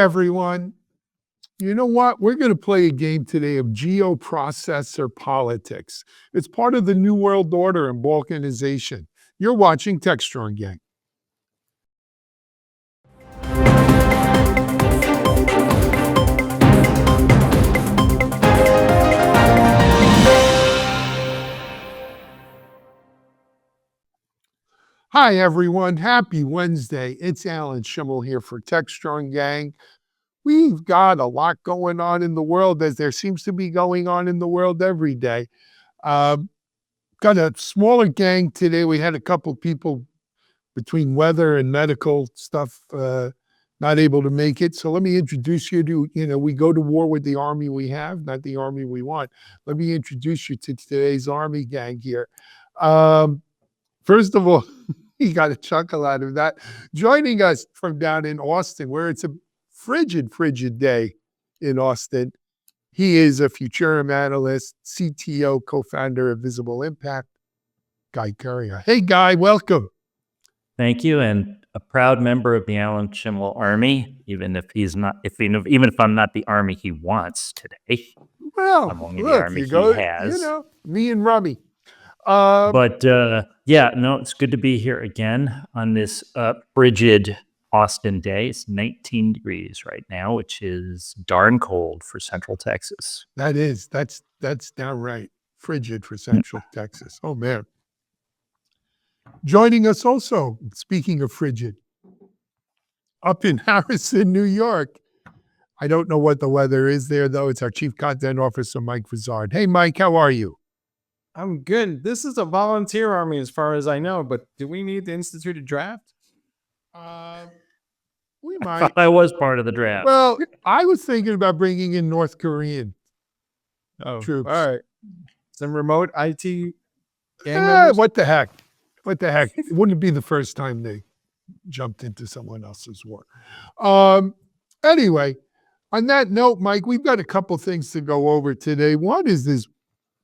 everyone. You know what? We're going to play a game today of geoprocessor politics. It's part of the New World Order and balkanization. You're watching Techstrong, gang. Hi, everyone. Happy Wednesday. It's Alan Schimmel here for Techstrong, gang. We've got a lot going on in the world, as there seems to be going on in the world every day. Got a smaller gang today. We had a couple people between weather and medical stuff not able to make it. So let me introduce you to, we go to war with the army we have, not the army we want. Let me introduce you to today's army gang here. First of all, you got a chuckle out of that. Joining us from down in Austin, where it's a frigid day in Austin. He is a Futurum analyst, CTO, co-founder of Visible Impact, Guy Courier. Hey, Guy, welcome. Thank you, and a proud member of the Alan Schimmel Army, even if I'm not the army he wants today. Well, I'm only look, the army he has. Me and Rummy. It's good to be here again on this frigid Austin day. It's 19 degrees right now, which is darn cold for Central Texas. That's downright frigid for Central Texas. Oh, man. Joining us also, speaking of frigid, up in Harrison, New York. I don't know what the weather is there, though. It's our Chief Content Officer, Mike Vizard. Hey, Mike, how are you? I'm good. This is a volunteer army as far as I know, but do we need to institute a draft? We might. I was part of the draft. Well, I was thinking about bringing in North Korean troops. All right. Some remote IT gang members? What the heck? It wouldn't be the first time they jumped into someone else's war. Anyway, on that note, Mike, we've got a couple things to go over today. One is this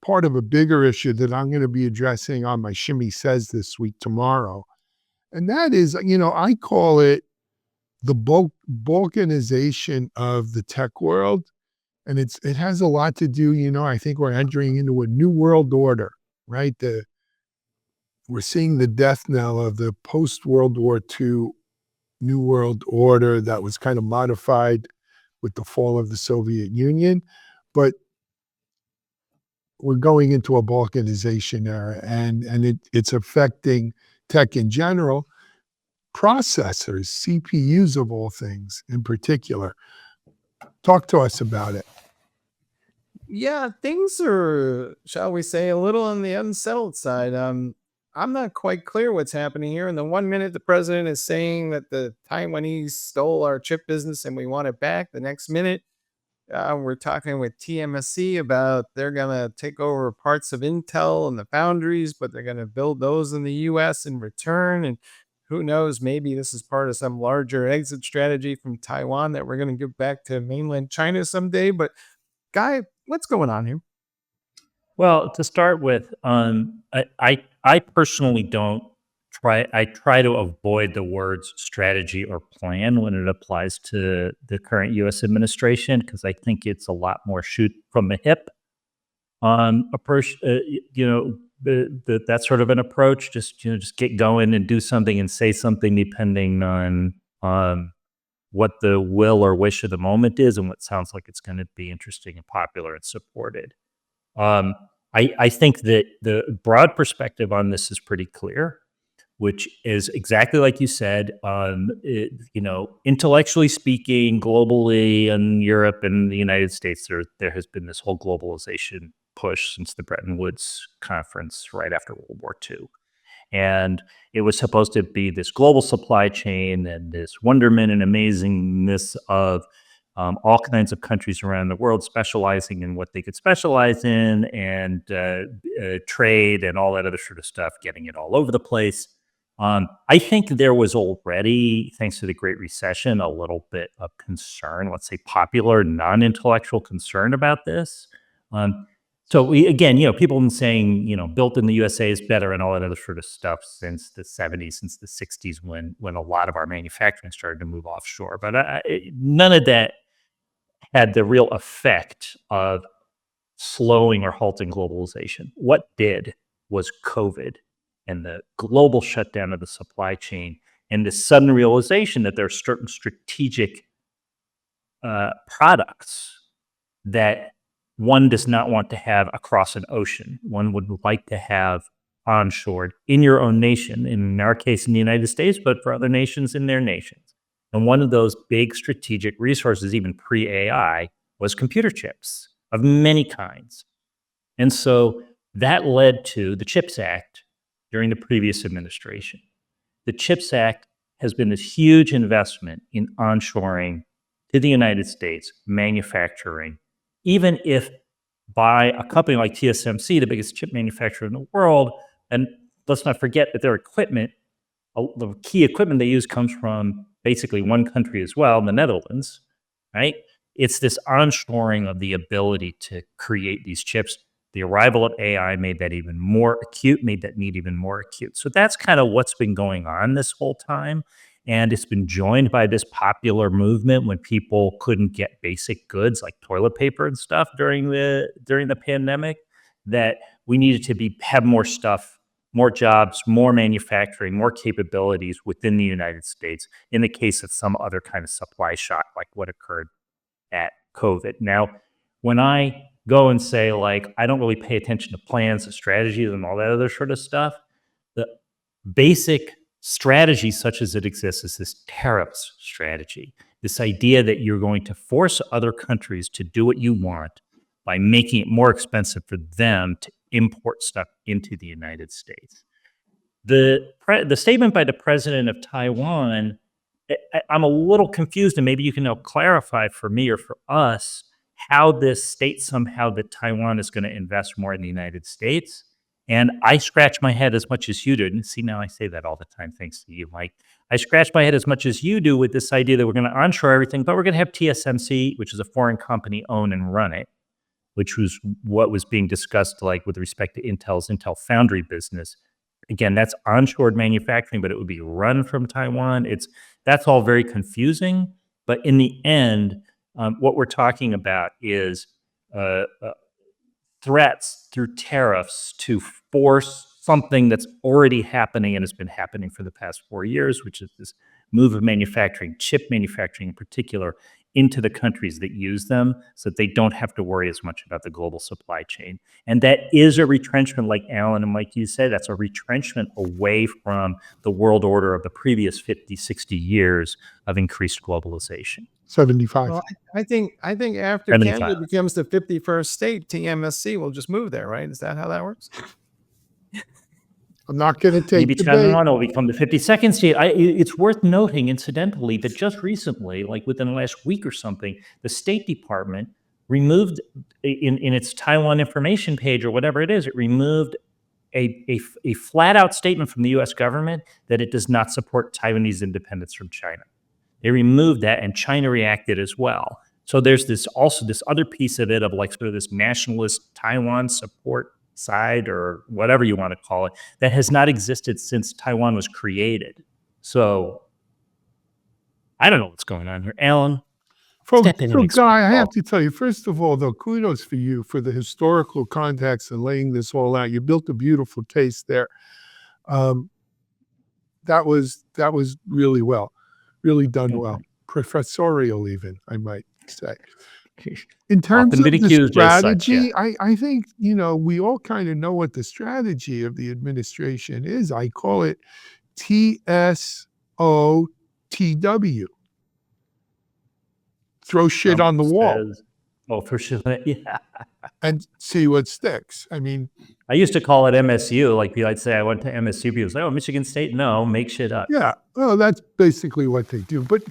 part of a bigger issue that I'm going to be addressing on my Shimmy Says this week tomorrow. And that is, I call it the balkanization of the tech world. And it has a lot to do, I think we're entering into a new world order, right? We're seeing the death knell of the post-World War II New World Order that was kind of modified with the fall of the Soviet Union. But we're going into a balkanization era, and it's affecting tech in general, processors, CPUs of all things in particular. Talk to us about it. Yeah, things are, shall we say, a little on the unsettled side. I'm not quite clear what's happening here. And the 1 minute the president is saying that the Taiwanese stole our chip business and we want it back, the next minute we're talking with TMSC about they're going to take over parts of Intel and the foundries, but they're going to build those in the U.S. in return. And who knows, maybe this is part of some larger exit strategy from Taiwan that we're going to give back to mainland China someday. But Guy, what's going on here? Well, to start with, I personally try to avoid the words strategy or plan when it applies to the current U.S. administration, because I think it's a lot more shoot from the hip approach. That sort of an approach. Just get going and do something and say something depending on what the will or wish of the moment is and what sounds like it's going to be interesting and popular and supported. I think that the broad perspective on this is pretty clear, which is exactly like you said. Intellectually speaking, globally, in Europe and the United States, there has been this whole globalization push since the Bretton Woods conference right after World War II. And it was supposed to be this global supply chain and this wonderment and amazingness of all kinds of countries around the world specializing in what they could specialize in, and trade and all that other sort of stuff, getting it all over the place. I think there was already, thanks to the Great Recession, a little bit of concern, let's say popular, non-intellectual concern about this. So again, people have been saying, built in the USA is better and all that other sort of stuff since the 70s, since the 60s, when a lot of our manufacturing started to move offshore. But none of that had the real effect of slowing or halting globalization. What did was COVID and the global shutdown of the supply chain and the sudden realization that there are certain strategic products that one does not want to have across an ocean. One would like to have onshored in your own nation, in our case in the United States, but for other nations in their nations. And one of those big strategic resources, even pre-AI, was computer chips of many kinds. And so that led to the CHIPS Act during the previous administration. The CHIPS Act has been this huge investment in onshoring to the United States manufacturing, even if by a company like TSMC, the biggest chip manufacturer in the world, and let's not forget that their equipment, the key equipment they use comes from basically one country as well, the Netherlands, right? It's this onshoring of the ability to create these chips. The arrival of AI made that even more acute, made that need even more acute. So that's kind of what's been going on this whole time. And it's been joined by this popular movement when people couldn't get basic goods like toilet paper and stuff during the pandemic, that we needed to have more stuff, more jobs, more manufacturing, more capabilities within the United States in the case of some other kind of supply shock like what occurred at COVID. Now, when I go and say, like, I don't really pay attention to plans and strategies and all that other sort of stuff, the basic strategy such as it exists is this tariffs strategy, this idea that you're going to force other countries to do what you want by making it more expensive for them to import stuff into the United States. The statement by the president of Taiwan, I'm a little confused, and maybe you can help clarify for me or for us how this states somehow that Taiwan is going to invest more in the United States. And I scratch my head as much as you do. And see, now I say that all the time, thanks to you, Mike. I scratch my head as much as you do with this idea that we're going to onshore everything, but we're going to have TSMC, which is a foreign company, own and run it, which was what was being discussed, like with respect to Intel's Intel Foundry business. Again, that's onshored manufacturing, but it would be run from Taiwan. That's all very confusing. But in the end, what we're talking about is threats through tariffs to force something that's already happening and has been happening for the past 4 years, which is this move of manufacturing, chip manufacturing in particular, into the countries that use them so that they don't have to worry as much about the global supply chain. And that is a retrenchment, like Alan and Mike, you said, that's a retrenchment away from the world order of the previous 50, 60 years of increased globalization. 75. Well, I think after 75. Canada becomes the 51st state, TMSC will just move there, right? Is that how that works? I'm not going to take Maybe the China bait. will become the 52nd state. It's worth noting, incidentally, that just recently, like within the last week or something, the State Department removed in its Taiwan information page or whatever it is, it removed a flat-out statement from the U.S. government that it does not support Taiwanese independence from China. They removed that, and China reacted as well. So there's this other piece of it of like sort of this nationalist Taiwan support side or whatever you want to call it that has not existed since Taiwan was created. So I don't know what's going on here. Alan, Folks, step in so and Guy, I explain. have to tell you, first of all, though, kudos for you for the historical context and laying this all out. You built a beautiful case there. That was really well, really done well. Professorial even, I might say. In terms Often of been the accused as such, strategy, I think, we all kind of know what the strategy of the administration is. I call it TSOTW. Throw shit on the wall For sure. Yeah. and see what sticks. I mean, I used to call it MSU. Like I'd say I went to MSU. People say, "Oh, Michigan State." No, make shit up. yeah, well, that's basically what they do. But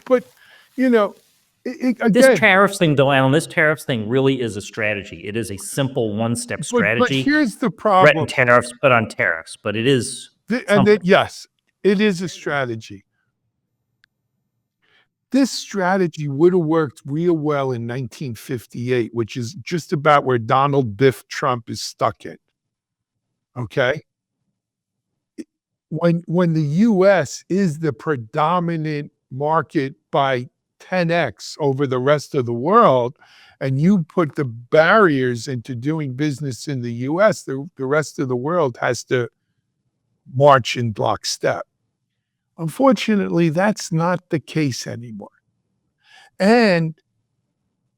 This again, tariffs thing, though, Alan, this tariffs thing really is a strategy. It is a simple one-step but strategy. here's the Threaten problem. tariffs, but on tariffs. But it is And something. yes, it is a strategy. This strategy would have worked real well in 1958, which is just about where Donald Biff Trump is stuck in. Okay? When the US is the predominant market by 10x over the rest of the world, and you put the barriers into doing business in the US, the rest of the world has to march in lockstep. Unfortunately, that's not the case anymore. And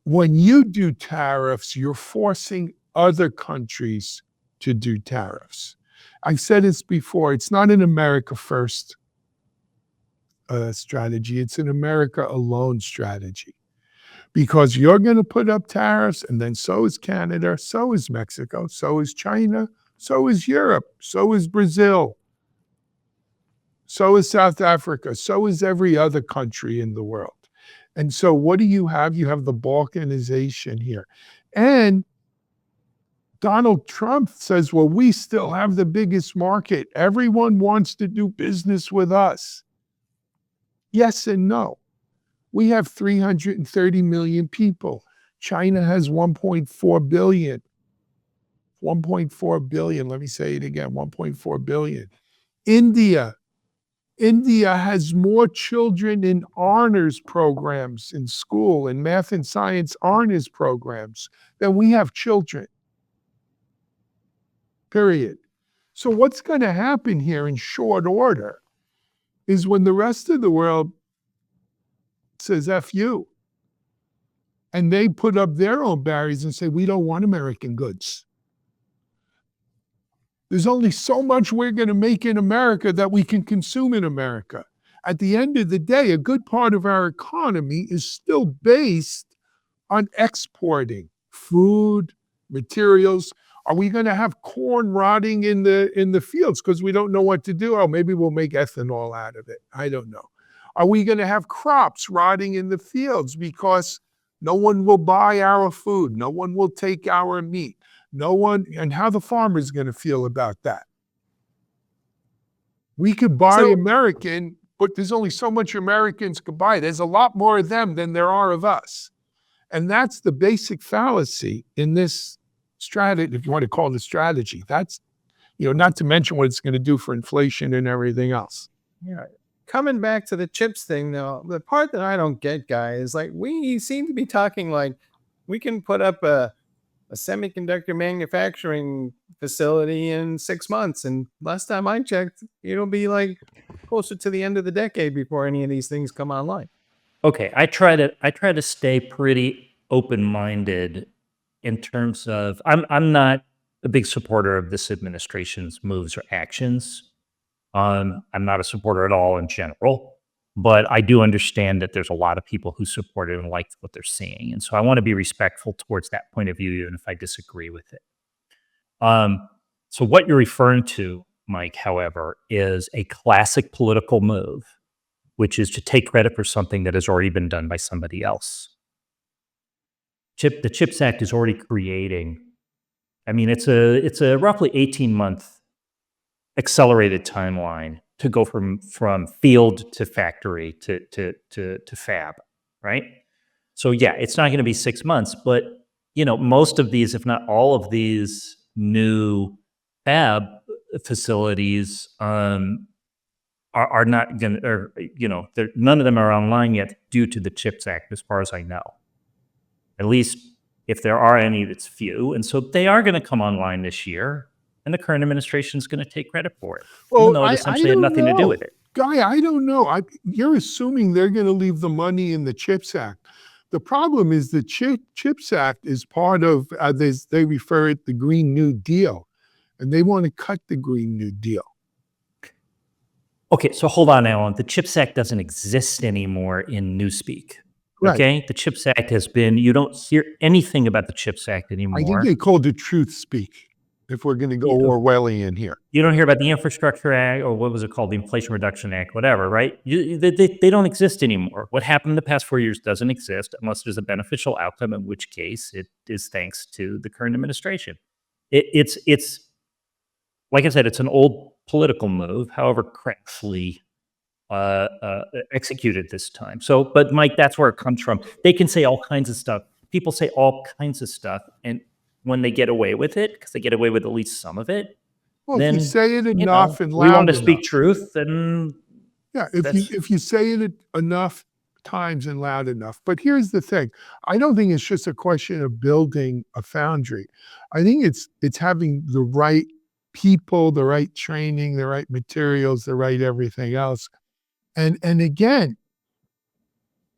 when you do tariffs, you're forcing other countries to do tariffs. I've said this before, it's not an America first strategy, it's an America alone strategy. Because you're going to put up tariffs, and then so is Canada, so is Mexico, so is China, so is Europe, so is Brazil, so is South Africa, so is every other country in the world. And so what do you have? You have the balkanization here. And Donald Trump says, well, we still have the biggest market. Everyone wants to do business with us. Yes and no. We have 330 million people. China has 1.4 billion. 1.4 billion. Let me say it again, 1.4 billion. India has more children in honors programs in school, in math and science honors programs, than we have children. Period. So what's going to happen here in short order is when the rest of the world says F you, and they put up their own barriers and say, we don't want American goods. There's only so much we're going to make in America that we can consume in America. At the end of the day, a good part of our economy is still based on exporting food, materials. Are we going to have corn rotting in the fields because we don't know what to do? Oh, maybe we'll make ethanol out of it. I don't know. Are we going to have crops rotting in the fields because no one will buy our food? No one will take our meat. No one, and how the farmer's going to feel about that? We could buy American, but there's only so much Americans could buy. There's a lot more of them than there are of us. And that's the basic fallacy in this strategy, if you want to call it a strategy. That's, not to mention what it's going to do for inflation and everything else. Yeah. Coming back to the chips thing, though, the part that I don't get, guys, is like we seem to be talking like we can put up a semiconductor manufacturing facility in 6 months. And last time I checked, it'll be like closer to the end of the decade before any of these things come online. Okay, I try to stay pretty open-minded in terms of I'm not a big supporter of this administration's moves or actions. I'm not a supporter at all in general, but I do understand that there's a lot of people who support it and like what they're seeing. And so I want to be respectful towards that point of view, even if I disagree with it. So what you're referring to, Mike, however, is a classic political move, which is to take credit for something that has already been done by somebody else. The CHIPS Act is already creating, it's a roughly 18-month accelerated timeline to go from field to factory to fab, right? So yeah, it's not going to be 6 months, but most of these, if not all of these new fab facilities are not going to, or none of them are online yet due to the CHIPS Act, as far as I know. At least if there are any, it's few, and so they are going to come online this year. And the current administration is going to take credit for it, even though it essentially had nothing to do with it. Guy, I don't know. You're assuming they're going to leave the money in the CHIPS Act. The problem is the CHIPS Act is part of, they refer it the Green New Deal, and they want to cut the Green New Deal. Okay, so hold on, Alan. The CHIPS Act doesn't exist anymore in Newspeak. Right. Okay, the CHIPS Act has been, you don't hear anything about the CHIPS Act anymore. I think they called it Truth Speak, if we're going to go Orwellian here. You don't hear about the Infrastructure Act, or what was it called? The Inflation Reduction Act, whatever, right? They don't exist anymore. What happened in the past 4 years doesn't exist unless there's a beneficial outcome, in which case it is thanks to the current administration. It's like I said, it's an old political move, however craftily executed this time. So, but Mike, that's where it comes from. They can say all kinds of stuff. People say all kinds of stuff, and when they get away with it, because they get away with at least some of it, Well, if then you say it you enough know and we want loud to speak enough. truth, and Yeah, that's if you say it enough times and loud enough. But here's the thing. I don't think it's just a question of building a foundry. I think it's having the right people, the right training, the right materials, the right everything else. And again,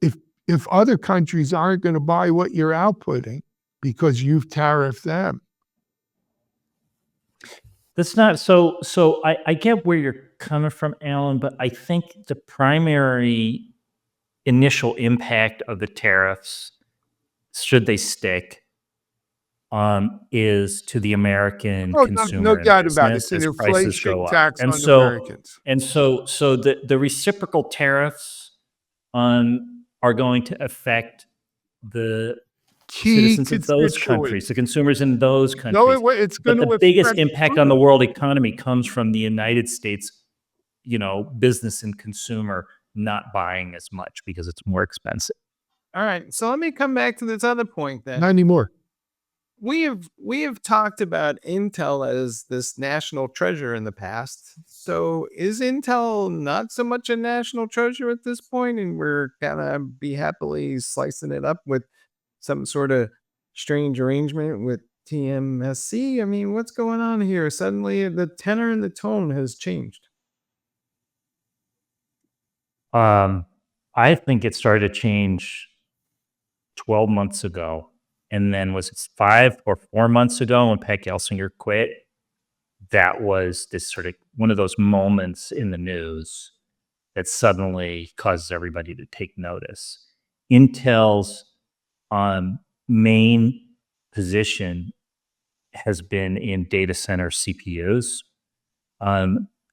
if if other countries aren't going to buy what you're outputting because you've tariffed them. That's not so. So I get where you're coming from, Alan, but I think the primary initial impact of the tariffs, should they stick, is to the American Oh, no consumer and doubt about it. business It's an as prices inflation go up. tax And on so Americans. so the reciprocal tariffs are going to affect the Key citizens of those countries, constituents. the consumers in those No, countries. it's But going to the biggest affect impact on the world economy comes from the United States, business and consumer not buying as much because it's more expensive. All right. So let me come back to this other point then. not anymore. We have talked about Intel as this national treasure in the past. So is Intel not so much a national treasure at this point, and we're gonna be happily slicing it up with some sort of strange arrangement with TMSC? I mean, what's going on here? Suddenly, the tenor and the tone has changed. I think it started to change 12 months ago. And then was it 5 or 4 months ago when Pat Gelsinger quit? That was this sort of one of those moments in the news that suddenly causes everybody to take notice. Intel's main position has been in data center CPUs,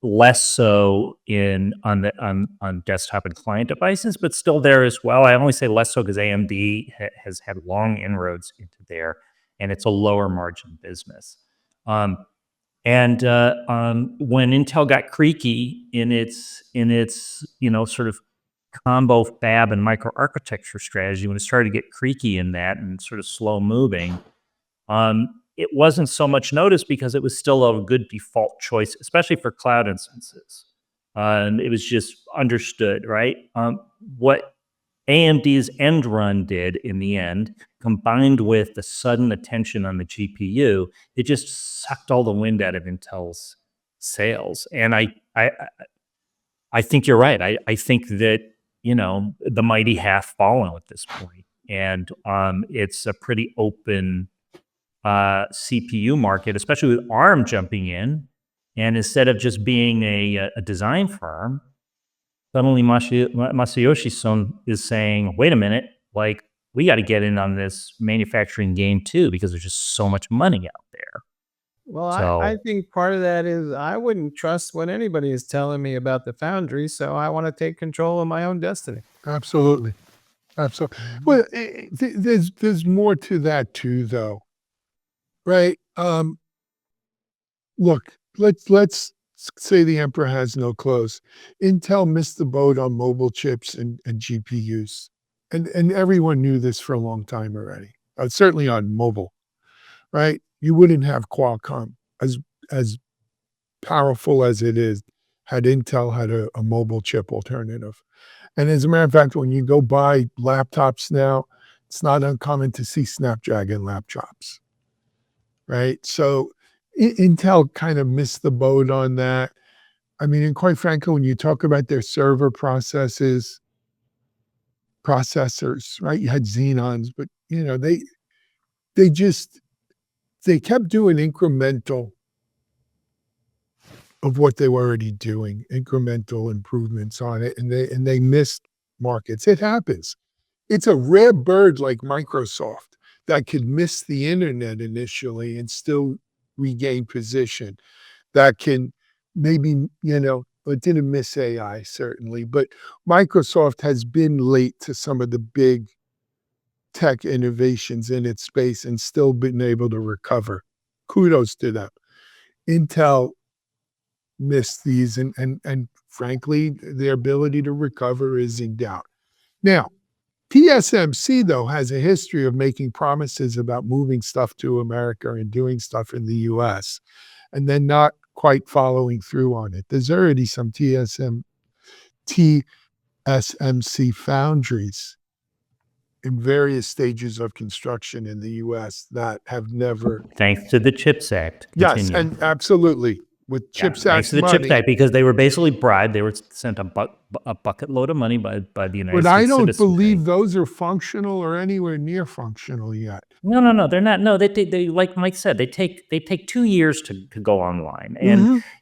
less so on desktop and client devices, but still there as well. I only say less so because AMD has had long inroads into there, and it's a lower margin business. And when Intel got creaky in its sort of combo fab and microarchitecture strategy, when it started to get creaky in that and sort of slow moving, it wasn't so much noticed because it was still a good default choice, especially for cloud instances. And it was just understood, right? What AMD's end run did in the end, combined with the sudden attention on the GPU, it just sucked all the wind out of Intel's sails. And I think you're right. I think that the mighty have fallen at this point, and it's a pretty open CPU market, especially with ARM jumping in. And instead of just being a design firm, suddenly Masayoshi Son is saying, wait a minute, like, we got to get in on this manufacturing game too, because there's just so much money out there. Well, I So, think part of that is I wouldn't trust what anybody is telling me about the foundry, so I want to take control of my own destiny. Absolutely. Absolutely. Well, there's more to that too, though, right? Look, let's say the emperor has no clothes. Intel missed the boat on mobile chips and GPUs, and everyone knew this for a long time already. Certainly on mobile, right? You wouldn't have Qualcomm as powerful as it is had Intel had a mobile chip alternative. And as a matter of fact, when you go buy laptops now, it's not uncommon to see Snapdragon laptops, right? So Intel kind of missed the boat on that. I mean, and quite frankly, when you talk about their server processors, right? You had Xenons, but they just they kept doing incremental of what they were already doing, incremental improvements on it, and they missed markets. It happens. It's a rare bird like Microsoft that could miss the internet initially and still regain position. That can maybe, it didn't miss AI certainly, but Microsoft has been late to some of the big tech innovations in its space and still been able to recover. Kudos to them. Intel miss these, and frankly, their ability to recover is in doubt. Now, TSMC, though, has a history of making promises about moving stuff to America and doing stuff in the US and then not quite following through on it. There's already some TSMC foundries in various stages of construction in the US that have never. Thanks to the CHIPS Act. Yes, Continue. and absolutely. With Yeah, CHIPS thanks Act to the money. CHIPS Act, because they were basically bribed. They were sent a bucket load of money by the United But I States don't citizenry. believe those are functional or anywhere near functional yet. No, they're not. No, they like Mike said, they take 2 years to go online.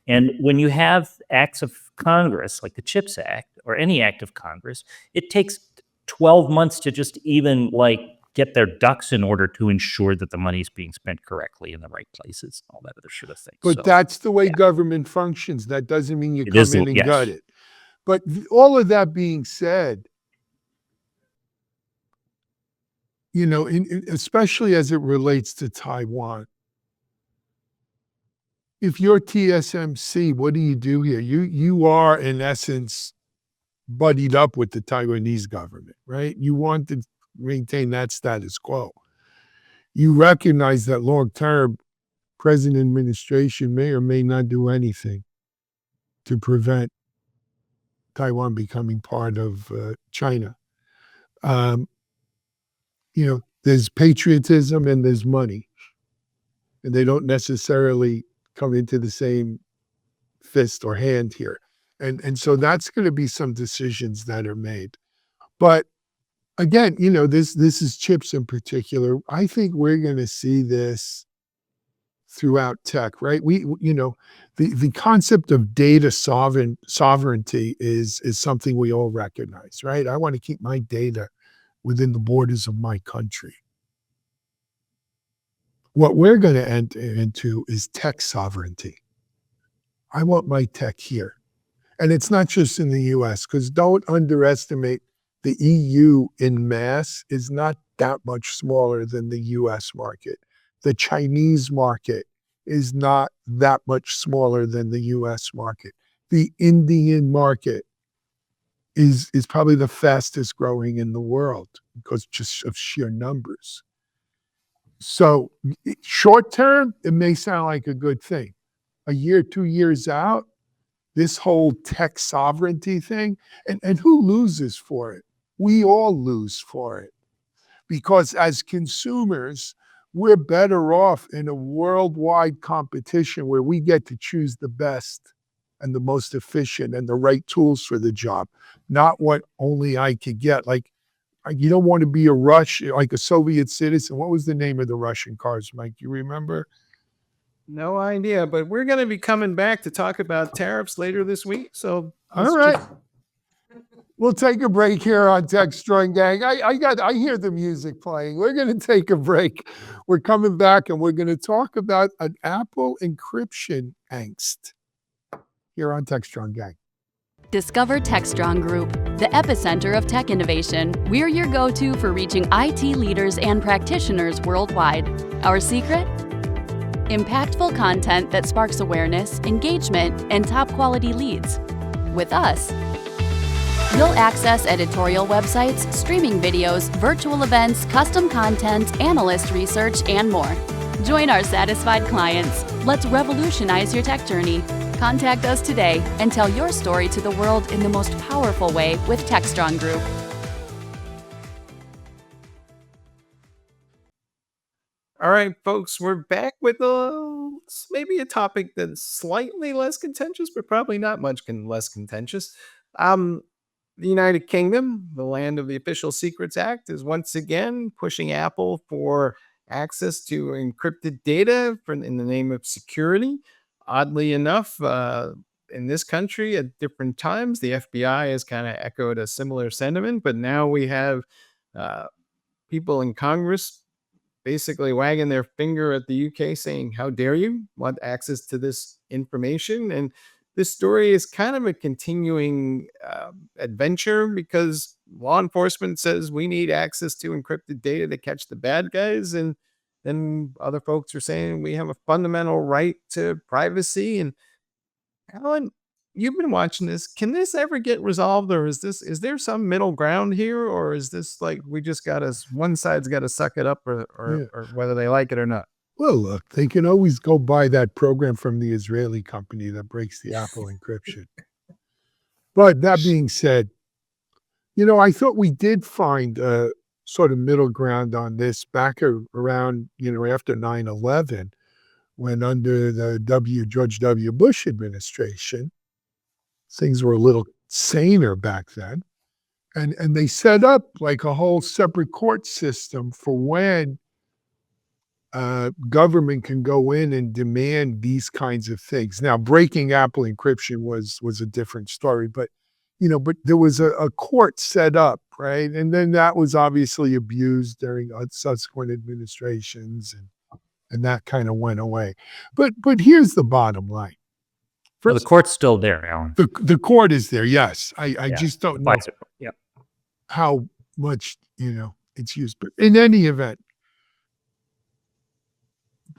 And when you have acts of Congress like the CHIPS Act or any act of Congress, it takes 12 months to just even like get their ducks in order to ensure that the money is being spent correctly in the right places, all that other sort of thing. But So, that's the way yeah. government functions. That doesn't mean you It come is, in and yes. gut it. But all of that being said, especially as it relates to Taiwan, if you're TSMC, what do you do here? You are, in essence, buddied up with the Taiwanese government, right? You want to maintain that status quo. You recognize that long-term, present administration may or may not do anything to prevent Taiwan becoming part of China. There's patriotism and there's money, and they don't necessarily come into the same fist or hand here. And so that's going to be some decisions that are made. But again, this is chips in particular. I think we're going to see this throughout tech, right? The concept of data sovereignty is something we all recognize, right? I want to keep my data within the borders of my country. What we're going to enter into is tech sovereignty. I want my tech here. And it's not just in the US, because don't underestimate the EU in mass is not that much smaller than the US market. The Chinese market is not that much smaller than the US market. The Indian market is probably the fastest growing in the world because just of sheer numbers. So short term, it may sound like a good thing. A year, 2 years out, this whole tech sovereignty thing, and who loses for it? We all lose for it. Because as consumers, we're better off in a worldwide competition where we get to choose the best and the most efficient and the right tools for the job, not what only I could get. Like, you don't want to be like a Soviet citizen. What was the name of the Russian cars, Mike? You remember? No idea, but we're going to be coming back to talk about tariffs later this week. So All right. We'll take a break here on Techstrong, gang. I hear the music playing. We're going to take a break. We're coming back and we're going to talk about an Apple encryption angst here on Techstrong, gang. Discover Techstrong Group, the epicenter of tech innovation. We're your go-to for reaching IT leaders and practitioners worldwide. Our secret? Impactful content that sparks awareness, engagement, and top-quality leads. With us, you'll access editorial websites, streaming videos, virtual events, custom content, analyst research, and more. Join our satisfied clients. Let's revolutionize your tech journey. Contact us today and tell your story to the world in the most powerful way with Techstrong Group. All right, folks, we're back with maybe a topic that's slightly less contentious, but probably not much less contentious. The United Kingdom, the land of the Official Secrets Act, is once again pushing Apple for access to encrypted data in the name of security. Oddly enough, in this country at different times, the FBI has kind of echoed a similar sentiment, but now we have people in Congress basically wagging their finger at the UK saying, how dare you want access to this information? And this story is kind of a continuing adventure because law enforcement says we need access to encrypted data to catch the bad guys. And then other folks are saying we have a fundamental right to privacy. And Alan, you've been watching this. Can this ever get resolved, or is there some middle ground here, or is this like we just got to one side's got to suck it up, Yeah. or whether they like it or not? Well, look, they can always go buy that program from the Israeli company that breaks the Apple encryption. But that being said, I thought we did find a sort of middle ground on this back around, after 9/11, when under the George W. Bush administration, things were a little saner back then. And they set up like a whole separate court system for when government can go in and demand these kinds of things. Now, breaking Apple encryption was a different story, but there was a court set up, right? And then that was obviously abused during subsequent administrations, and that kind of went away. But here's the bottom line. Well, the court's still there, Alan. The court is there, yes. I Yeah, just don't the know FISA court, yeah. how much it's used. But in any event,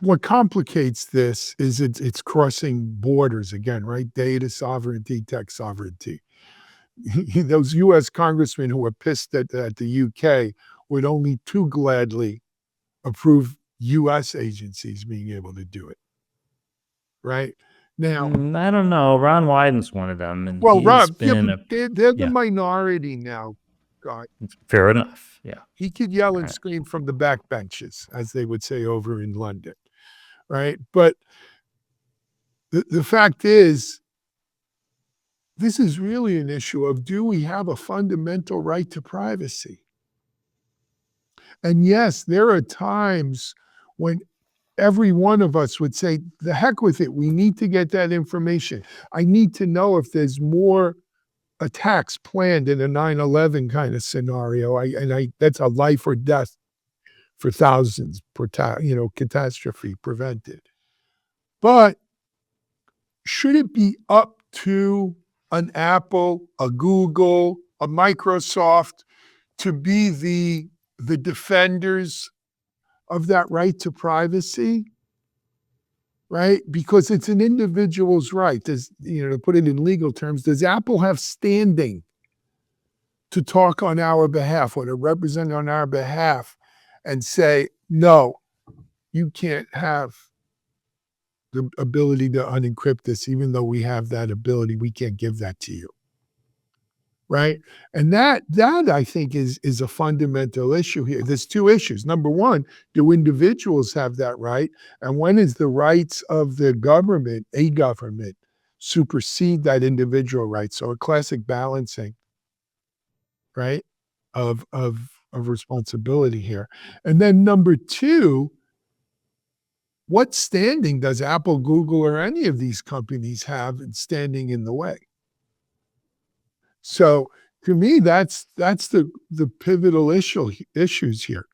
what complicates this is it's crossing borders again, right? Data sovereignty, tech sovereignty. Those U.S. congressmen who were pissed at the UK would only too gladly approve U.S. agencies being able to do it, right? Now, I don't know. Ron Wyden's one of them, and well, he's Rob, been but they're the yeah. minority now, God. fair enough. Yeah, He could yell and Right. scream from the back benches, as they would say over in London, right? But the fact is, this is really an issue of, do we have a fundamental right to privacy? And yes, there are times when every one of us would say, the heck with it, we need to get that information. I need to know if there's more attacks planned in a 9/11 kind of scenario. That's a life or death for thousands, catastrophe prevented. But should it be up to an Apple, a Google, a Microsoft to be the defenders of that right to privacy? Right? Because it's an individual's right. To put it in legal terms, does Apple have standing to talk on our behalf or to represent on our behalf and say, no, you can't have the ability to unencrypt this, even though we have that ability, we can't give that to you. Right? And that I think is a fundamental issue here. There's two issues. Number one, do individuals have that right? And when is the rights of the government, a government, supersede that individual right? So a classic balancing, right, of responsibility here. And then number two, what standing does Apple, Google, or any of these companies have in standing in the way? So to me, that's the pivotal issues here.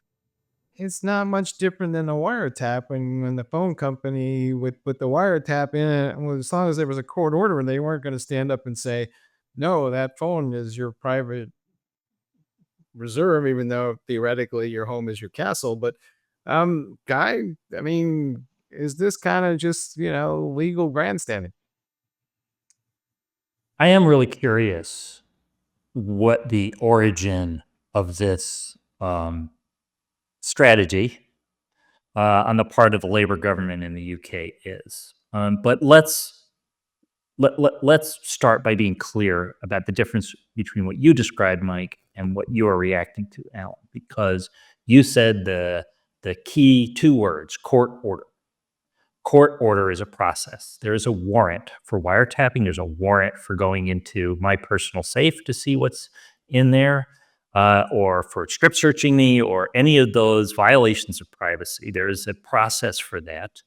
It's not much different than a wiretap when the phone company would put the wiretap in it. Well, as long as there was a court order, they weren't going to stand up and say, no, that phone is your private reserve, even though theoretically your home is your castle. But Guy, I mean, is this kind of just, legal grandstanding? I am really curious what the origin of this strategy on the part of the Labour government in the UK is. But let's start by being clear about the difference between what you described, Mike, and what you are reacting to, Alan, because you said the key two words, court order. Court order is a process. There is a warrant for wiretapping. There's a warrant for going into my personal safe to see what's in there, or for strip searching me, or any of those violations of privacy. There is a process for that.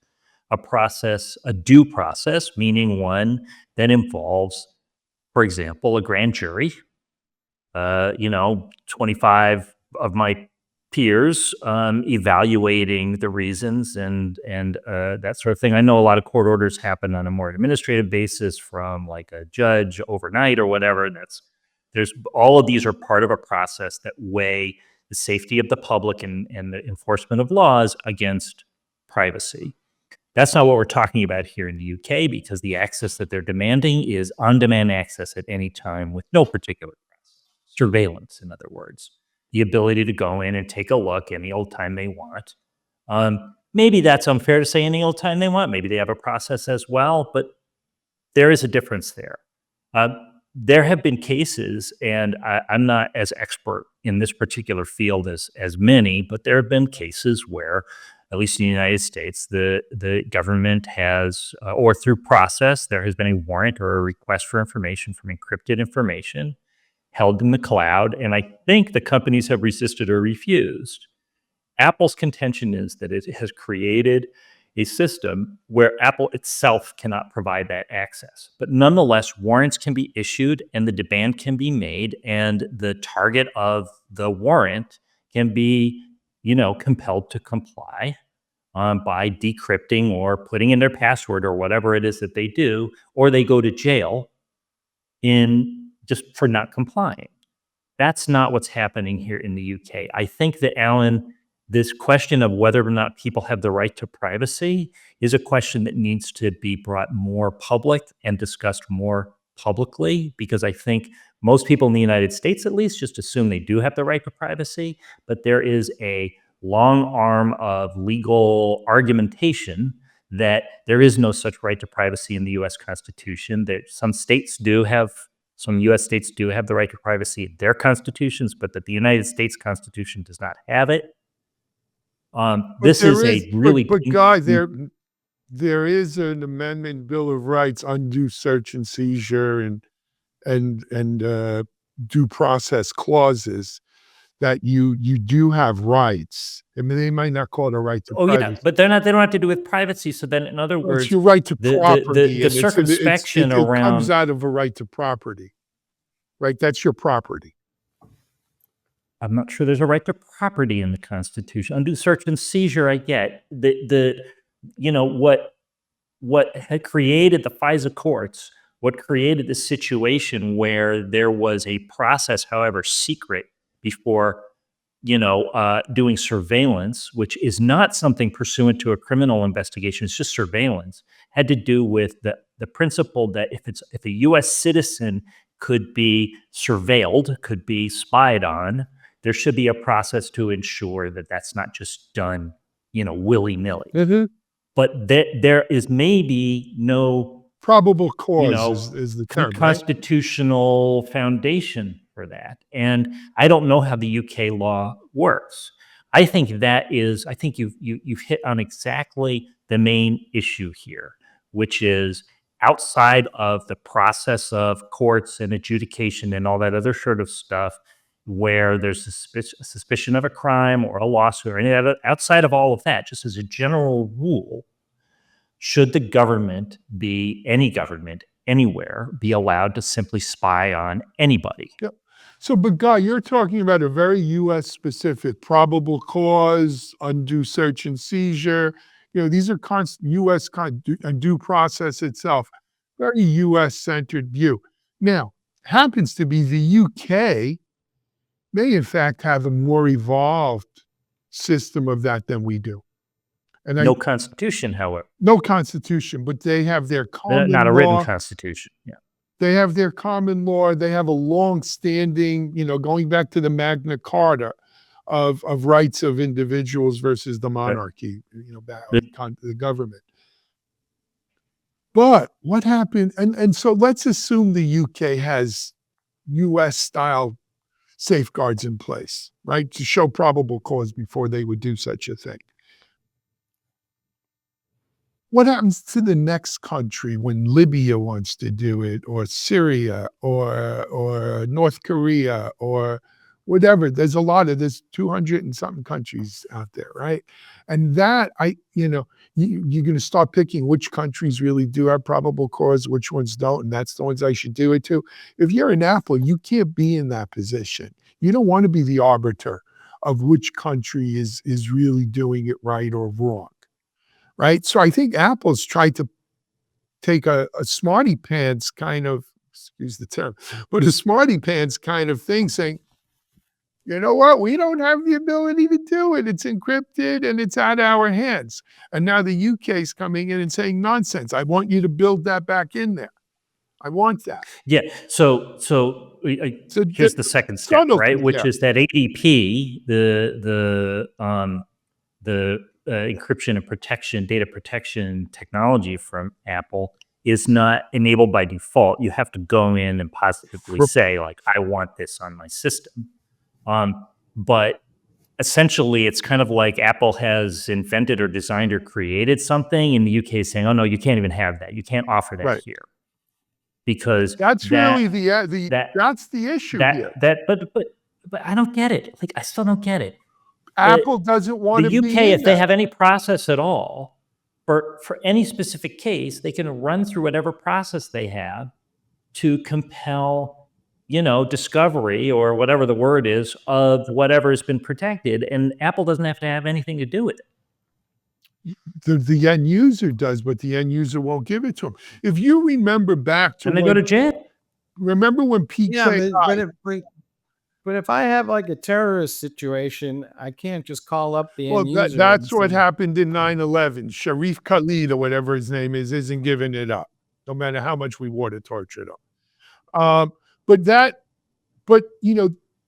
A due process, meaning one that involves, for example, a grand jury. 25 of my peers evaluating the reasons and that sort of thing. I know a lot of court orders happen on a more administrative basis from like a judge overnight or whatever. There's all of these are part of a process that weigh the safety of the public and the enforcement of laws against privacy. That's not what we're talking about here in the UK, because the access that they're demanding is on-demand access at any time with no particular process. Surveillance, in other words. The ability to go in and take a look any old time they want. Maybe that's unfair to say any old time they want. Maybe they have a process as well, but there is a difference there. There have been cases, and I'm not as expert in this particular field as many, but there have been cases where, at least in the United States, the government has, or through process, there has been a warrant or a request for information from encrypted information held in the cloud, and I think the companies have resisted or refused. Apple's contention is that it has created a system where Apple itself cannot provide that access. But nonetheless, warrants can be issued and the demand can be made, and the target of the warrant can be, compelled to comply by decrypting or putting in their password or whatever it is that they do, or they go to jail just for not complying. That's not what's happening here in the UK. I think that, Alan, this question of whether or not people have the right to privacy is a question that needs to be brought more public and discussed more publicly, because I think most people in the United States, at least, just assume they do have the right to privacy, but there is a long arm of legal argumentation that there is no such right to privacy in the U.S. Constitution, that some U.S. states do have the right to privacy in their constitutions, but that the United States Constitution does not have it. This is a really... But Guy, there is an amendment, Bill of Rights, undue search and seizure and due process clauses that you do have rights. I mean, they might not call it a right to privacy. Yeah, but they don't have to do with privacy. So then, in other words, it's your right to property. The circumspection it around... comes out of a right to property, right? That's your property. I'm not sure there's a right to property in the Constitution. Undue search and seizure, I get. What had created the FISA courts, what created the situation where there was a process, however secret, before doing surveillance, which is not something pursuant to a criminal investigation, it's just surveillance, had to do with the principle that if a U.S. citizen could be surveilled, could be spied on, there should be a process to ensure that that's not just done, willy-nilly. Mm-hmm. But there is maybe no probable cause is the term, constitutional foundation for that. And I don't know how the UK law works. I think you've hit on exactly the main issue here, which is outside of the process of courts and adjudication and all that other sort of stuff, where there's a suspicion of a crime or a lawsuit or any other, outside of all of that, just as a general rule, should the government any government anywhere be allowed to simply spy on anybody? Yep. So, but Guy, you're talking about a very U.S. specific probable cause, undue search and seizure. These are U.S. due process itself, very U.S. centered view. Now, happens to be the U.K. may in fact have a more evolved system of that than we do. And no constitution, however. No constitution, but they have their common law. Not a law. Written constitution, yeah. They have their common law. They have a long-standing, going back to the Magna Carta of rights of individuals versus the monarchy, the government. But what happened, and so let's assume the UK has US-style safeguards in place, right, to show probable cause before they would do such a thing. What happens to the next country when Libya wants to do it, or Syria, or North Korea, or whatever? There's 200 and something countries out there, right? And that, you're going to start picking which countries really do have probable cause, which ones don't, and that's the ones I should do it to. If you're an Apple, you can't be in that position. You don't want to be the arbiter of which country is really doing it right or wrong. Right? So I think Apple's tried to take a smarty pants kind of, excuse the term, but a smarty pants kind of thing, saying, you know what? We don't have the ability to do it. It's encrypted and it's out of our hands. And now the UK is coming in and saying, nonsense. I want you to build that back in there. I want that. Yeah. So So here's the second step, subtlety right? Which there. is that ADP, the encryption and protection, data protection technology from Apple is not enabled by default. You have to go in and positively say, like, I want this on my system. But essentially, it's kind of like Apple has invented or designed or created something, and the UK is saying, oh, no, you can't even have that. You can't offer that Right. here. Because That's really that's the issue here. But I don't get it. Like, I still don't get it. Apple doesn't want to The be UK, in if they that. have any process at all for any specific case, they can run through whatever process they have to compel, discovery or whatever the word is of whatever has been protected, and Apple doesn't have to have anything to do with it. The end user does, but the end user won't give it to them. If you remember back to And they go to jail. remember when PKI, but if I have like a terrorist situation, I can't just call up the well, end user. that's and what say, happened in 9/11. Sharif Khalid or whatever his name is, isn't giving it up, no matter how much we want to torture them. But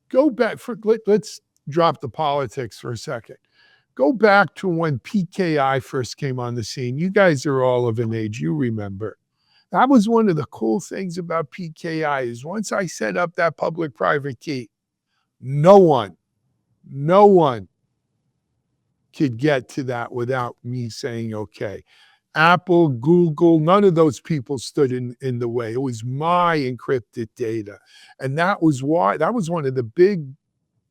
go back let's drop the politics for a second. Go back to when PKI first came on the scene. You guys are all of an age, you remember. That was one of the cool things about PKI is once I set up that public-private key, no one could get to that without me saying, okay. Apple, Google, none of those people stood in the way. It was my encrypted data. And that was one of the big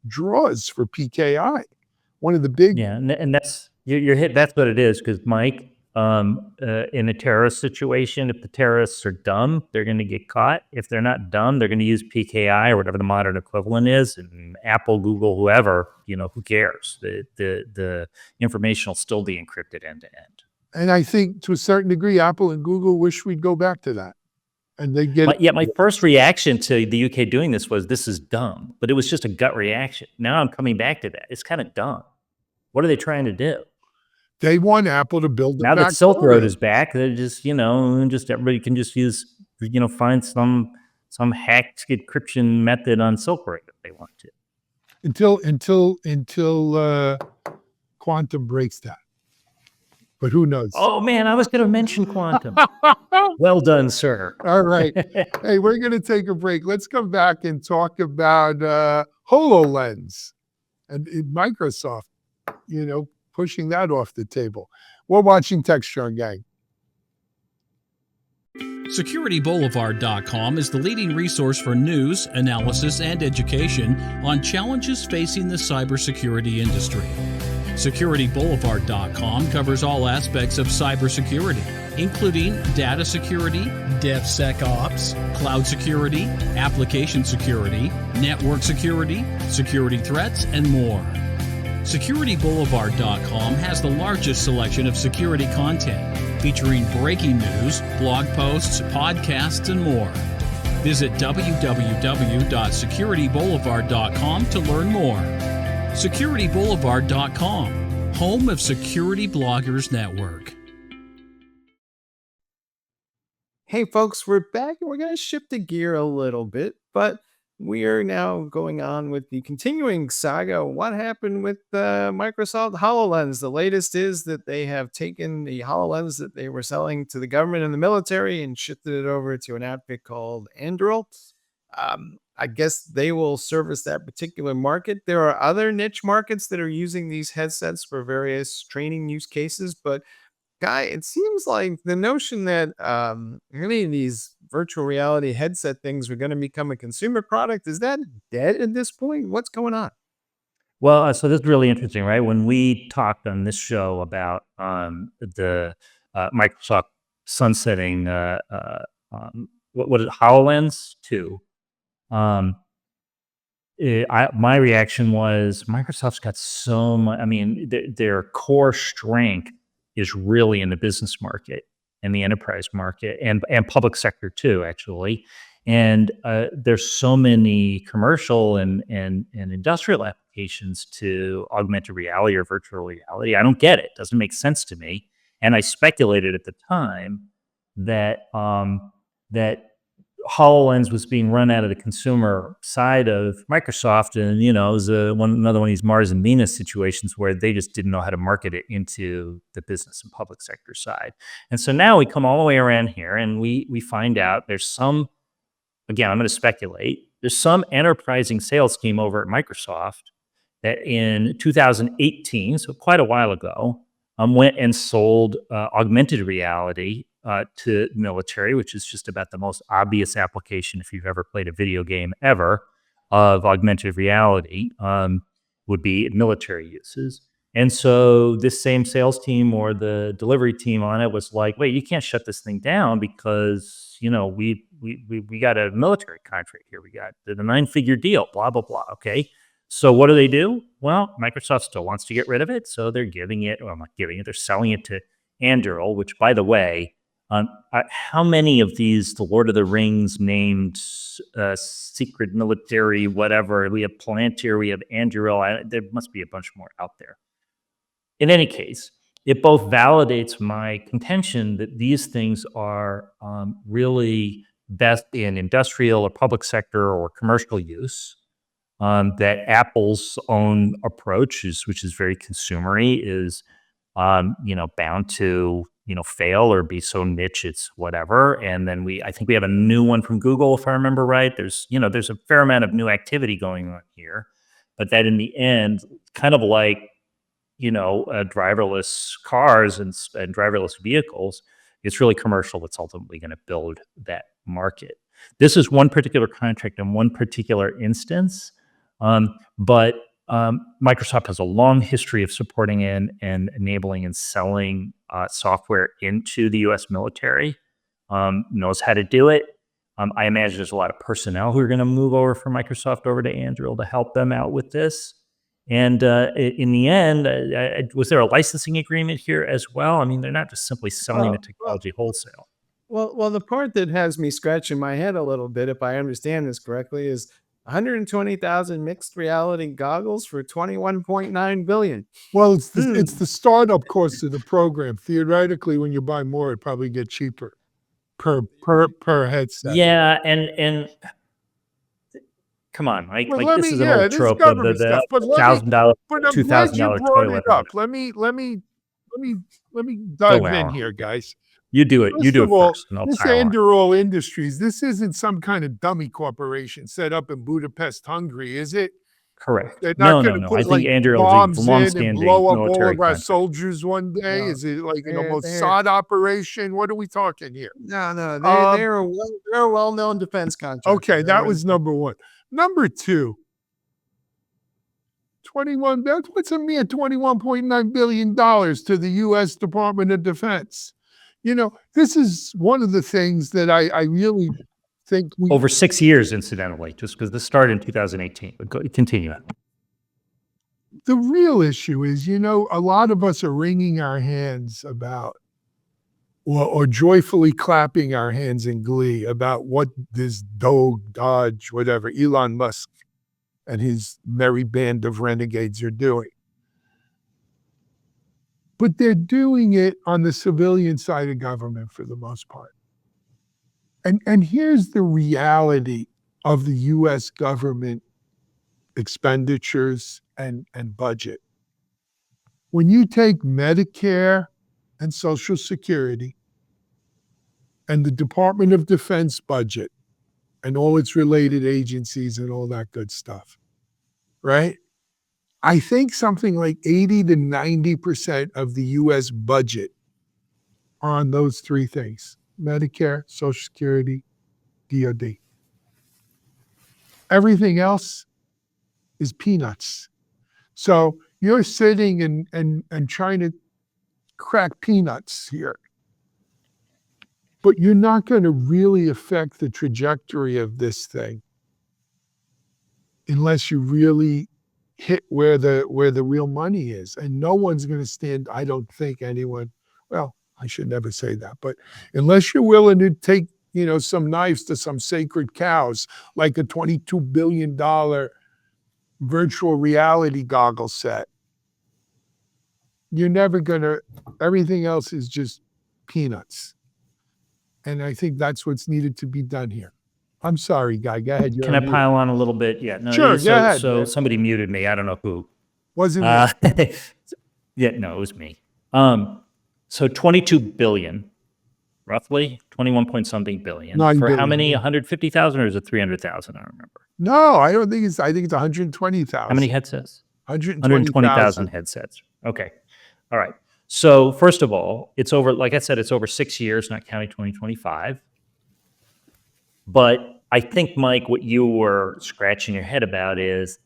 draws for PKI. One of the big and that's you're hit. That's what it is. Because Mike, in a terrorist situation, if the terrorists are dumb, they're going to get caught. If they're not dumb, they're going to use PKI or whatever the modern equivalent is, and Apple, Google, whoever, who cares? The information will still be encrypted end to end. And I think to a certain degree, Apple and Google wish we'd go back to that. And they get my first reaction to the UK doing this was, this is dumb. But it was just a gut reaction. Now I'm coming back to that. It's kind of dumb. What are they trying to do? They want Apple to build now that Silk Road is back. They're just, everybody can just use, find some hacked encryption method on Silk Road if they want to. Until quantum breaks that. But who knows? Oh man, I was going to mention quantum. Well done, sir. All right. Hey, we're going to take a break. Let's come back and talk about HoloLens and Microsoft, pushing that off the table. We're watching Techstrong, gang. SecurityBoulevard.com is the leading resource for news, analysis, and education on challenges facing the cybersecurity industry. SecurityBoulevard.com covers all aspects of cybersecurity, including data security, DevSecOps, cloud security, application security, network security, security threats, and more. SecurityBoulevard.com has the largest selection of security content, featuring breaking news, blog posts, podcasts, and more. Visit www.securityboulevard.com to learn more. SecurityBoulevard.com, home of Security Bloggers Network. Hey folks, we're back and we're going to shift the gear a little bit, but we are now going on with the continuing saga. What happened with Microsoft HoloLens? The latest is that they have taken the HoloLens that they were selling to the government and the military and shifted it over to an outfit called Anduril. I guess they will service that particular market. There are other niche markets that are using these headsets for various training use cases, but Guy, it seems like the notion that really these virtual reality headset things are going to become a consumer product, is that dead at this point? What's going on? Well, so this is really interesting, right? When we talked on this show about the Microsoft sunsetting what is it, HoloLens 2, my reaction was Microsoft's got so much. I mean, their core strength is really in the business market and the enterprise market and public sector too, actually. And there's so many commercial and industrial applications to augmented reality or virtual reality. I don't get it. It doesn't make sense to me. And I speculated at the time that that HoloLens was being run out of the consumer side of Microsoft, and it was another one of these Mars and Venus situations where they just didn't know how to market it into the business and public sector side. And so now we come all the way around here, and we find out there's some. Again, I'm going to speculate. There's some enterprising sales team over at Microsoft that in 2018, so quite a while ago, went and sold augmented reality to military, which is just about the most obvious application if you've ever played a video game ever of augmented reality would be military uses. And so this same sales team or the delivery team on it was like, wait, you can't shut this thing down because, we got a military contract here. We got the 9-figure deal, blah, blah, blah. Okay. So what do? Well, Microsoft still wants to get rid of it. So they're giving it, or not giving it, they're selling it to Anduril, which, by the way, how many of these, the Lord of the Rings named secret military, whatever, we have Palantir, we have Anduril, there must be a bunch more out there. In any case, it both validates my contention that these things are really best in industrial or public sector or commercial use. That Apple's own approach, which is very consumery, is bound to fail or be so niche it's whatever. And then I think we have a new one from Google, if I remember right. There's a fair amount of new activity going on here, but that in the end, kind of like driverless cars and driverless vehicles, it's really commercial that's ultimately going to build that market. This is one particular contract in one particular instance, but Microsoft has a long history of supporting and enabling and selling software into the U.S. military, knows how to do it. I imagine there's a lot of personnel who are going to move over from Microsoft over to Anduril to help them out with this. And in the end, was there a licensing agreement here as well? I mean, they're not just simply selling the technology wholesale. Well, the part that has me scratching my head a little bit, if I understand this correctly, is 120,000 mixed reality goggles for $21.9 billion. Well, it's the startup cost of the program. Theoretically, when you buy more, it probably get cheaper per headset. Yeah, and come on, like this is an old trope of the $1,000, $2,000 toilet. Let me dive in here, guys. You do it. You do it first. This Anduril Industries, this isn't some kind of dummy corporation set up in Budapest, Hungary, is it? Correct. They're not No. put I think Anduril bombs is a in longstanding and blow up all military of our contract. soldiers one day. No. Is it like a Mossad operation? What are we talking here? No, they're a well-known defense contractor. Okay, that was number one. Number two, what's a mere $21.9 billion to the U.S. Department of Defense? This is one of the things that I really think over 6 years, incidentally, just because this started in 2018. But continue. The real issue is, a lot of us are wringing our hands about, or joyfully clapping our hands in glee about what this DOGE, whatever, Elon Musk and his merry band of renegades are doing. But they're doing it on the civilian side of government for the most part. And here's the reality of the U.S. government expenditures and budget. When you take Medicare and Social Security and the Department of Defense budget and all its related agencies and all that good stuff, right? I think something like 80 to 90% of the U.S. budget are on those three things: Medicare, Social Security, DOD. Everything else is peanuts. So you're sitting and trying to crack peanuts here. But you're not going to really affect the trajectory of this thing unless you really hit where the real money is. And no one's going to stand, I don't think anyone, well, I should never say that, but unless you're willing to take some knives to some sacred cows, like a $22 billion virtual reality goggle set. You're never gonna, everything else is just peanuts. And I think that's what's needed to be done here. I'm sorry, Guy. Go ahead. Can I pile on a little bit? Yeah. No, Sure, so, go ahead, So man. somebody muted me. I don't know who. Wasn't Yeah, no, it was me. So 22 billion, roughly 21 point something billion. 9 For how billion, many? yeah. 150,000 or is it 300,000? I don't remember. No, I don't think it's. I think it's 120,000. How many headsets? 120,000 120,000 headsets. Okay. All right. So first of all, it's over, like I said, it's over 6 years, not counting 2025. But I think, Mike, what you were scratching your head about is,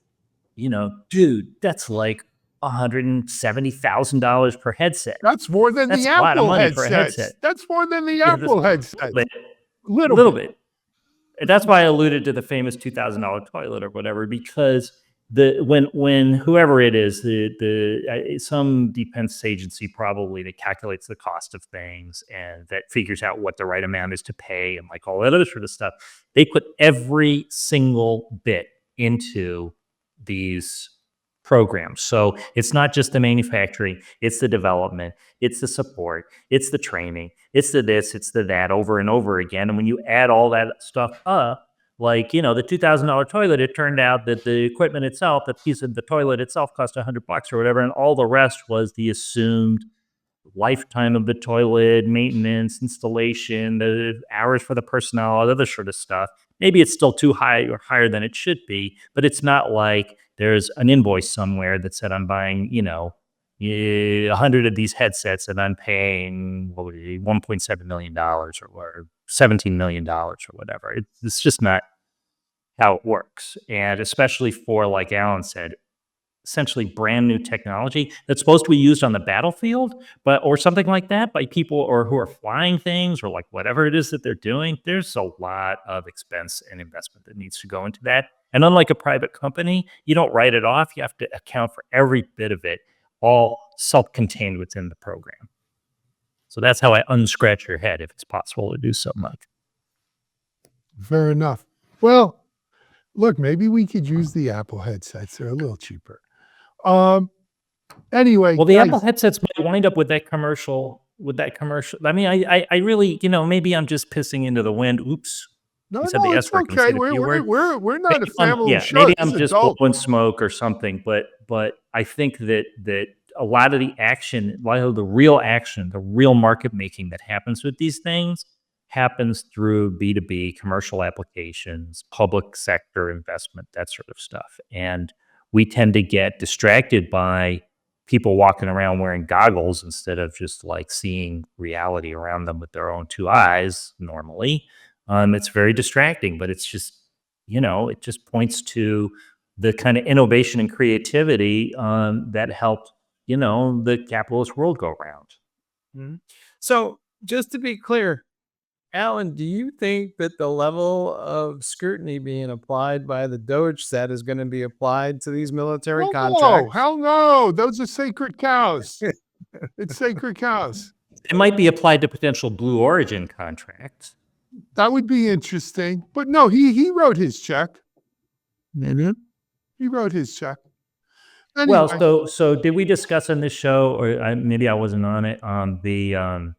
dude, that's like $170,000 per headset. That's more than That's the a lot of Apple money for a headsets. headset. That's more than the Yeah, Apple that's headsets. A Little little bit. And that's why I alluded to the famous $2,000 toilet or whatever, because when whoever it is, some defense agency probably that calculates the cost of things and that figures out what the right amount is to pay and like all that other sort of stuff, they put every single bit into these programs. So it's not just the manufacturing, it's the development, it's the support, it's the training, it's the this, it's the that, over and over again. And when you add all that stuff up, like, the $2,000 toilet, it turned out that the equipment itself, the piece of the toilet itself cost $100 or whatever, and all the rest was the assumed lifetime of the toilet, maintenance, installation, the hours for the personnel, all other sort of stuff. Maybe it's still too high or higher than it should be, but it's not like there's an invoice somewhere that said I'm buying, 100 of these headsets and I'm paying $1.7 million or $17 million or whatever. It's just not how it works. And especially for, like Alan said, essentially brand new technology that's supposed to be used on the battlefield, or something like that, by people or who are flying things or like whatever it is that they're doing. There's a lot of expense and investment that needs to go into that. And unlike a private company, you don't write it off. You have to account for every bit of it, all self-contained within the program. So that's how I unscratch your head, if it's possible to do so much. Fair enough. Well, look, maybe we could use the Apple headsets. They're a little cheaper. Anyway. Well, the guys, Apple headsets might wind up with that commercial. I mean, I really, maybe I'm just pissing into the wind. Oops. no, You said the it's S word okay. instead of U word. We're not a Maybe I'm- family yeah, show. maybe This I'm is just adult. blowing smoke or something, but I think that a lot of the action, a lot of the real action, the real market making that happens with these things happens through B2B commercial applications, public sector investment, that sort of stuff. And we tend to get distracted by people walking around wearing goggles instead of just like seeing reality around them with their own two eyes normally. It's very distracting, but it's just, it just points to the kind of innovation and creativity that helped, the capitalist world go around. Mm-hmm. So just to be clear, Alan, do you think that the level of scrutiny being applied by the DOGE set is going to be applied to these military No, contracts? hell no. Those are sacred cows. It's sacred cows. It might be applied to potential Blue Origin contracts. That would be interesting. But no, he wrote his check. He wrote his check. Anyway, Well, so did we discuss on this show, or maybe I wasn't on it, the And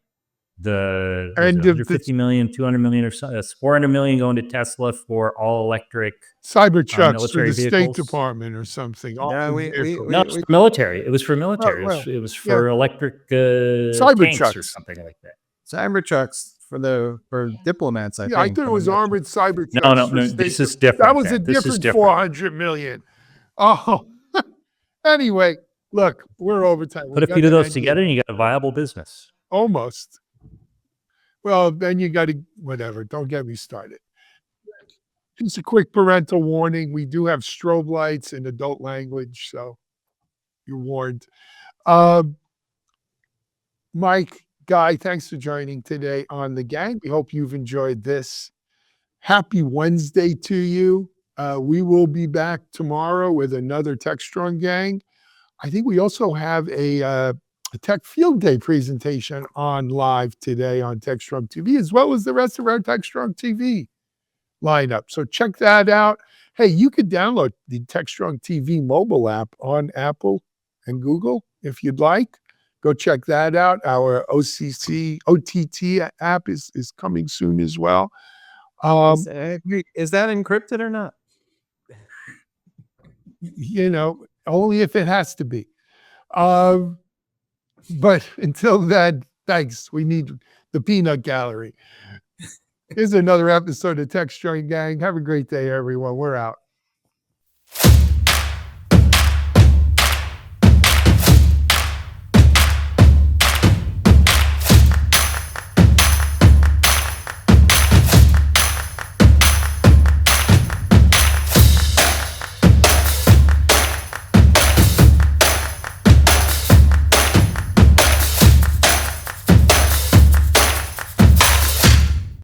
the if 150 million, 200 million, or so, 400 million going to Tesla for all electric. Cybertrucks for military the State vehicles. Department or something. Yeah, Armored we- vehicles. No, it's for military. It was for military. well, it was for electric tanks or Cybertrucks. something like that. Cybertrucks for diplomats, I think. I thought it was armored Cybertrucks. No, for this State is different. That was a This is different 400 million. Oh, anyway, look, we're overtime. Put a few of those together, and you got a viable business. Almost. Well, then you got to, whatever. Don't get me started. Just a quick parental warning. We do have strobe lights in adult language, so you're warned. Mike, Guy, thanks for joining today on The Gang. We hope you've enjoyed this. Happy Wednesday to you. We will be back tomorrow with another Techstrong Gang. I think we also have a a Tech Field Day presentation on live today on Techstrong TV, as well as the rest of our Techstrong TV lineup. So check that out. Hey, you could download the Techstrong TV mobile app on Apple and Google if you'd like. Go check that out. Our OTT app is coming soon as well. Is that encrypted or not? Only if it has to be. But until then, thanks. We need the peanut gallery. Here's another episode of Techstrong Gang. Have a great day, everyone. We're out.